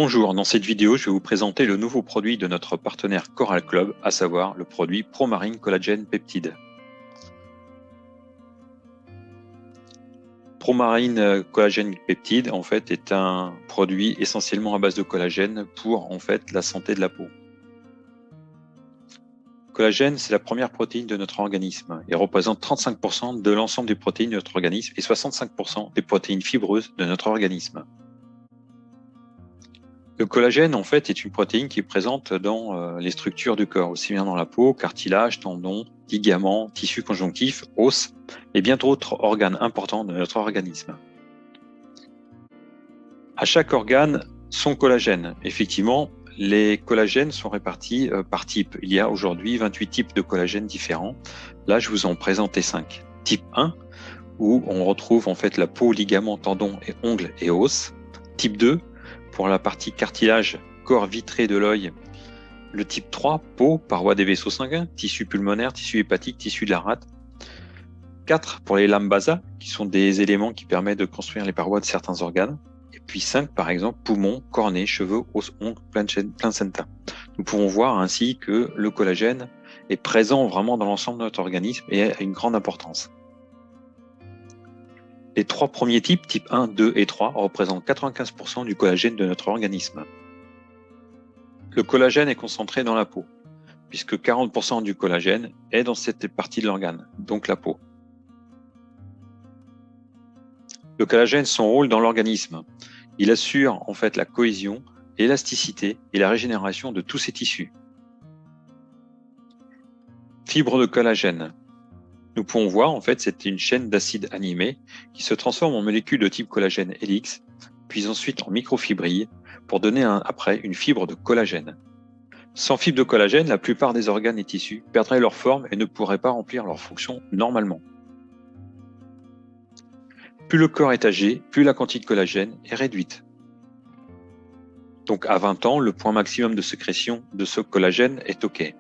Bonjour, dans cette vidéo, je vais vous présenter le nouveau produit de notre partenaire Coral Club, à savoir le produit Promarine Collagène Peptide. Promarine Collagène Peptide, en fait, est un produit essentiellement à base de collagène pour, en fait, la santé de la peau. Collagène, c'est la première protéine de notre organisme et représente 35% de l'ensemble des protéines de notre organisme et 65% des protéines fibreuses de notre organisme. Le collagène, en fait, est une protéine qui est présente dans les structures du corps, aussi bien dans la peau, cartilage, tendons, ligaments, tissus conjonctifs, os et bien d'autres organes importants de notre organisme. À chaque organe, son collagène. Effectivement, les collagènes sont répartis par type. Il y a aujourd'hui 28 types de collagène différents. Là, je vous en présentais 5. Type 1, où on retrouve en fait la peau, ligaments, tendons, et ongles et os. Type 2, pour la partie cartilage, corps vitré de l'œil. Le type 3, peau, paroi des vaisseaux sanguins, tissu pulmonaire, tissu hépatique, tissu de la rate. 4, pour les lames basales, qui sont des éléments qui permettent de construire les parois de certains organes. Et puis 5, par exemple, poumons, cornée, cheveux, os, ongles, placenta. Nous pouvons voir ainsi que le collagène est présent vraiment dans l'ensemble de notre organisme et a une grande importance. Les 3 premiers types, type 1, 2 et 3, représentent 95% du collagène de notre organisme. Le collagène est concentré dans la peau, puisque 40% du collagène est dans cette partie de l'organe, donc la peau. Le collagène, son rôle dans l'organisme, il assure en fait la cohésion, l'élasticité et la régénération de tous ces tissus. Fibres de collagène. Nous pouvons voir en fait c'est une chaîne d'acides animés qui se transforme en molécules de type collagène hélix, puis ensuite en microfibrilles pour donner après une fibre de collagène. Sans fibre de collagène, la plupart des organes et tissus perdraient leur forme et ne pourraient pas remplir leurs fonctions normalement. Plus le corps est âgé, plus la quantité de collagène est réduite. Donc à 20 ans, le point maximum de sécrétion de ce collagène est OK.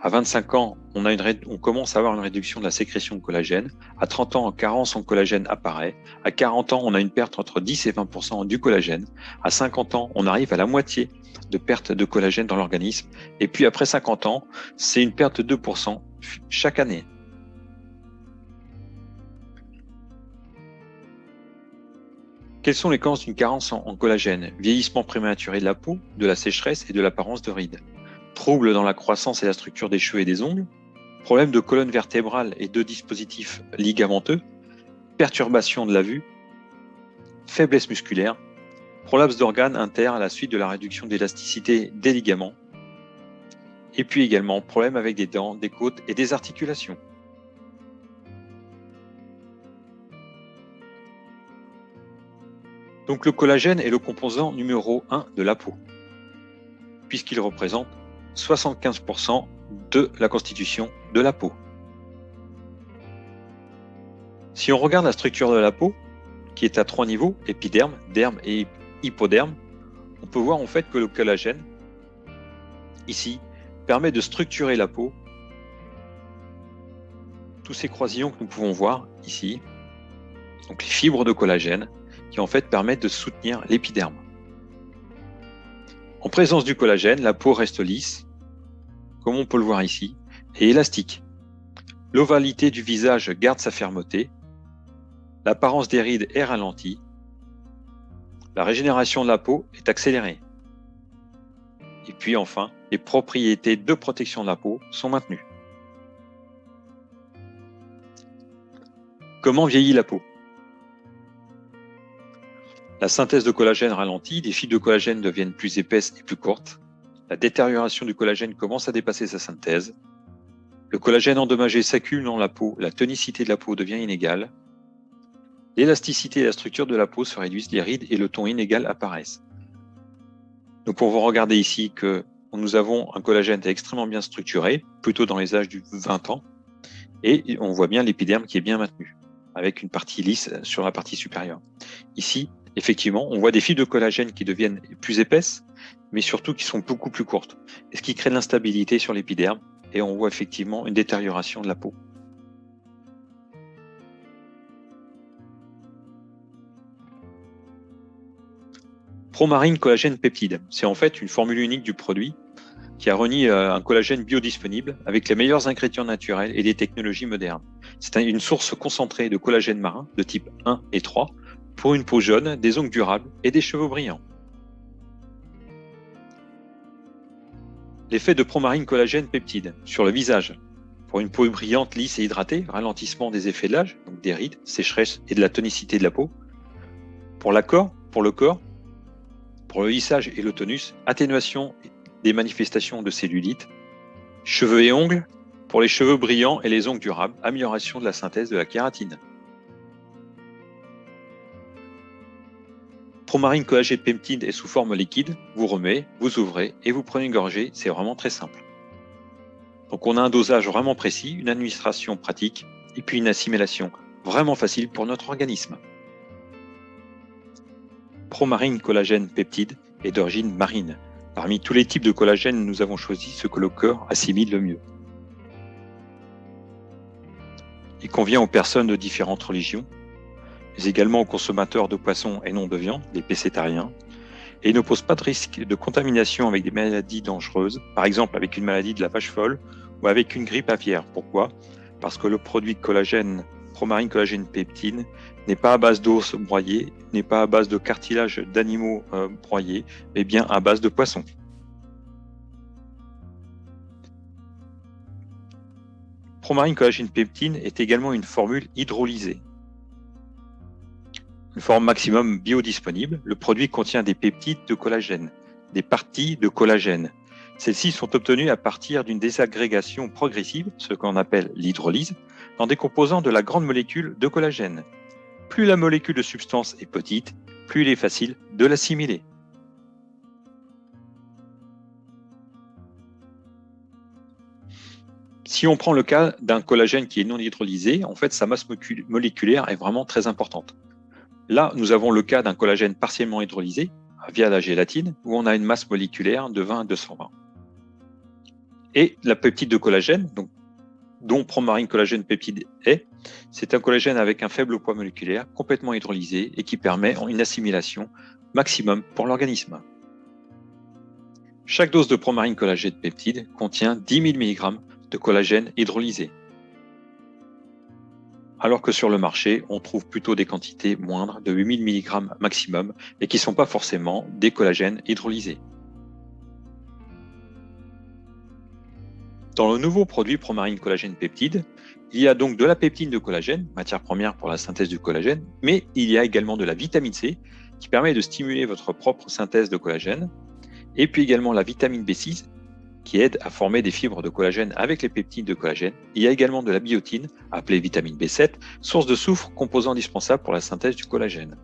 À 25 ans, on commence à avoir une réduction de la sécrétion de collagène. À 30 ans, en carence en collagène apparaît. À 40 ans, on a une perte entre 10 et 20% du collagène. À 50 ans, on arrive à la moitié de perte de collagène dans l'organisme. Et puis après 50 ans, c'est une perte de 2% chaque année. Quelles sont les causes d'une carence en collagène? Vieillissement prématuré de la peau, de la sécheresse et de l'apparence de rides. Troubles dans la croissance et la structure des cheveux et des ongles. Problème de colonne vertébrale et de dispositifs ligamenteux. Perturbation de la vue. Faiblesse musculaire. Prolapse d'organes internes à la suite de la réduction d'élasticité des ligaments. Et puis également problème avec des dents, des côtes et des articulations. Donc le collagène est le composant numéro 1 de la peau, puisqu'il représente 75% de la constitution de la peau. Si on regarde la structure de la peau, qui est à 3 niveaux, épiderme, derme et hypoderme, on peut voir en fait que le collagène, ici, permet de structurer la peau. Tous ces croisillons que nous pouvons voir ici, donc les fibres de collagène, qui en fait permettent de soutenir l'épiderme. En présence du collagène, la peau reste lisse, comme on peut le voir ici, et élastique. L'ovalité du visage garde sa fermeté, l'apparence des rides est ralentie, la régénération de la peau est accélérée. Et puis enfin, les propriétés de protection de la peau sont maintenues. Comment vieillit la peau? La synthèse de collagène ralentit, les fibres de collagène deviennent plus épaisses et plus courtes. La détérioration du collagène commence à dépasser sa synthèse. Le collagène endommagé s'accumule dans la peau, la tonicité de la peau devient inégale. L'élasticité et la structure de la peau se réduisent, les rides et le ton inégal apparaissent. Donc on va regarder ici que nous avons un collagène extrêmement bien structuré, plutôt dans les âges du 20 ans, et on voit bien l'épiderme qui est bien maintenu, avec une partie lisse sur la partie supérieure. Ici, effectivement, on voit des fibres de collagène qui deviennent plus épaisses, mais surtout qui sont beaucoup plus courtes, et ce qui crée de l'instabilité sur l'épiderme, et on voit effectivement une détérioration de la peau. Promarine collagène peptide, c'est en fait une formule unique du produit qui a réuni un collagène biodisponible avec les meilleurs ingrédients naturels et des technologies modernes. C'est une source concentrée de collagène marin de type 1 et 3 pour une peau jaune, des ongles durables et des cheveux brillants. L'effet de Promarine collagène peptide sur le visage. Pour une peau brillante, lisse et hydratée, ralentissement des effets de l'âge, donc des rides, sécheresse et de la tonicité de la peau. Pour le corps, pour le lissage et le tonus, atténuation des manifestations de cellulite. Cheveux et ongles, pour les cheveux brillants et les ongles durables, amélioration de la synthèse de la kératine. Promarine collagène peptide est sous forme liquide, vous remettez, vous ouvrez et vous prenez une gorgée, c'est vraiment très simple. Donc on a un dosage vraiment précis, une administration pratique et puis une assimilation vraiment facile pour notre organisme. Promarine collagène peptide est d'origine marine. Parmi tous les types de collagène, nous avons choisi ce que le corps assimile le mieux. Il convient aux personnes de différentes religions, mais également aux consommateurs de poissons et non de viande, les pescétariens, et il ne pose pas de risque de contamination avec des maladies dangereuses, par exemple avec une maladie de la vache folle ou avec une grippe aviaire. Pourquoi ? Parce que le produit collagène, Promarine collagène peptide, n'est pas à base d'os broyés, n'est pas à base de cartilage d'animaux broyés, mais bien à base de poissons. Promarine collagène peptide est également une formule hydrolysée. Une forme maximum biodisponible, le produit contient des peptides de collagène, des parties de collagène. Celles-ci sont obtenues à partir d'une désagrégation progressive, ce qu'on appelle l'hydrolyse, dans des composants de la grande molécule de collagène. Plus la molécule de substance est petite, plus il est facile de l'assimiler. Si on prend le cas d'un collagène qui est non hydrolysé, en fait, sa masse moléculaire est vraiment très importante. Là, nous avons le cas d'un collagène partiellement hydrolysé via la gélatine, où on a une masse moléculaire de 20 à 220. Et la peptide de collagène, dont Promarine collagène peptide est, c'est un collagène avec un faible poids moléculaire, complètement hydrolysé et qui permet une assimilation maximum pour l'organisme. Chaque dose de Promarine collagène peptide contient 10 000 mg de collagène hydrolysé. Alors que sur le marché, on trouve plutôt des quantités moindres de 8000 mg maximum et qui ne sont pas forcément des collagènes hydrolysés. Dans le nouveau produit Promarine collagène peptide, il y a donc de la peptine de collagène, matière première pour la synthèse du collagène, mais il y a également de la vitamine C qui permet de stimuler votre propre synthèse de collagène, et puis également la vitamine B6 qui aide à former des fibres de collagène avec les peptides de collagène. Il y a également de la biotine, appelée vitamine B7, source de soufre, composant indispensable pour la synthèse du collagène.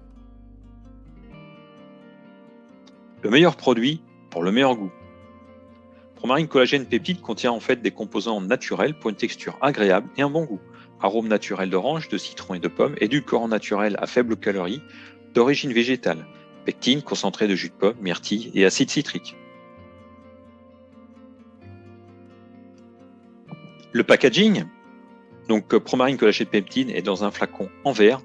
Le meilleur produit pour le meilleur goût. Promarine collagène peptide contient en fait des composants naturels pour une texture agréable et un bon goût. Arôme naturel d'orange, de citron et de pomme, édulcorant naturel à faible calorie, d'origine végétale, pectine concentrée de jus de pomme, myrtille et acide citrique. Le packaging, donc Promarine collagène peptide est dans un flacon en verre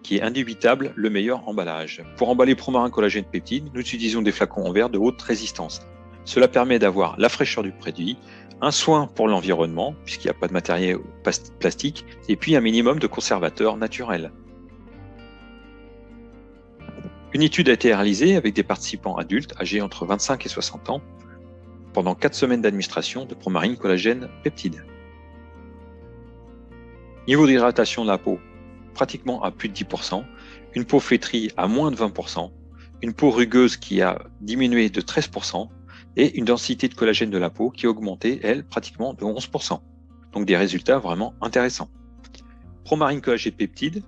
qui est indubitable le meilleur emballage. Pour emballer Promarine collagène peptide, nous utilisons des flacons en verre de haute résistance. Cela permet d'avoir la fraîcheur du produit, un soin pour l'environnement, puisqu'il n'y a pas de matériel plastique, et puis un minimum de conservateurs naturels. Une étude a été réalisée avec des participants adultes âgés entre 25 et 60 ans pendant 4 semaines d'administration de Promarine collagène peptide. Niveau d'hydratation de la peau, pratiquement à plus de 10%, une peau flétrie à moins de 20%, une peau rugueuse qui a diminué de 13%, et une densité de collagène de la peau qui a augmenté, elle, pratiquement de 11%. Donc des résultats vraiment intéressants. Promarine collagène peptide,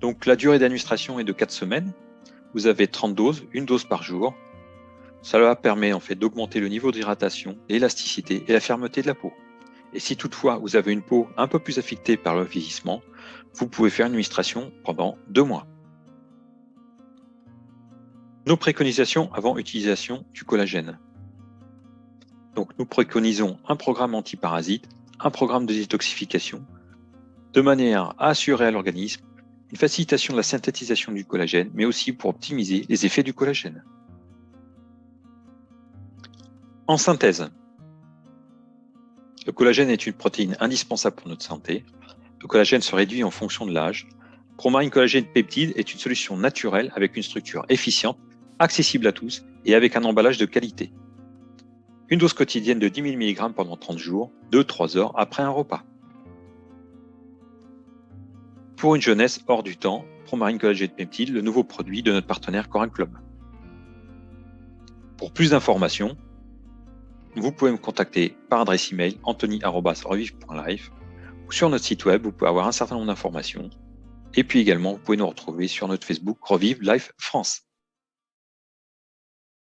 donc la durée d'administration est de 4 semaines. Vous avez 30 doses, une dose par jour. Cela permet en fait d'augmenter le niveau d'hydratation, l'élasticité et la fermeté de la peau. Et si toutefois vous avez une peau un peu plus affectée par le vieillissement, vous pouvez faire une administration pendant 2 mois. Nos préconisations avant utilisation du collagène. Donc nous préconisons un programme antiparasite, un programme de détoxification, de manière à assurer à l'organisme une facilitation de la synthétisation du collagène, mais aussi pour optimiser les effets du collagène. En synthèse, le collagène est une protéine indispensable pour notre santé. Le collagène se réduit en fonction de l'âge. Promarine Collagène Peptide est une solution naturelle avec une structure efficiente, accessible à tous et avec un emballage de qualité. Une dose quotidienne de 10 000 mg pendant 30 jours, 2-3 heures après un repas. Pour une jeunesse hors du temps, Promarine Collagène Peptide, le nouveau produit de notre partenaire Corin Club. Pour plus d'informations, vous pouvez me contacter par adresse email anthony@revive.life ou sur notre site web, vous pouvez avoir un certain nombre d'informations. Et puis également, vous pouvez nous retrouver sur notre Facebook Revive Life France.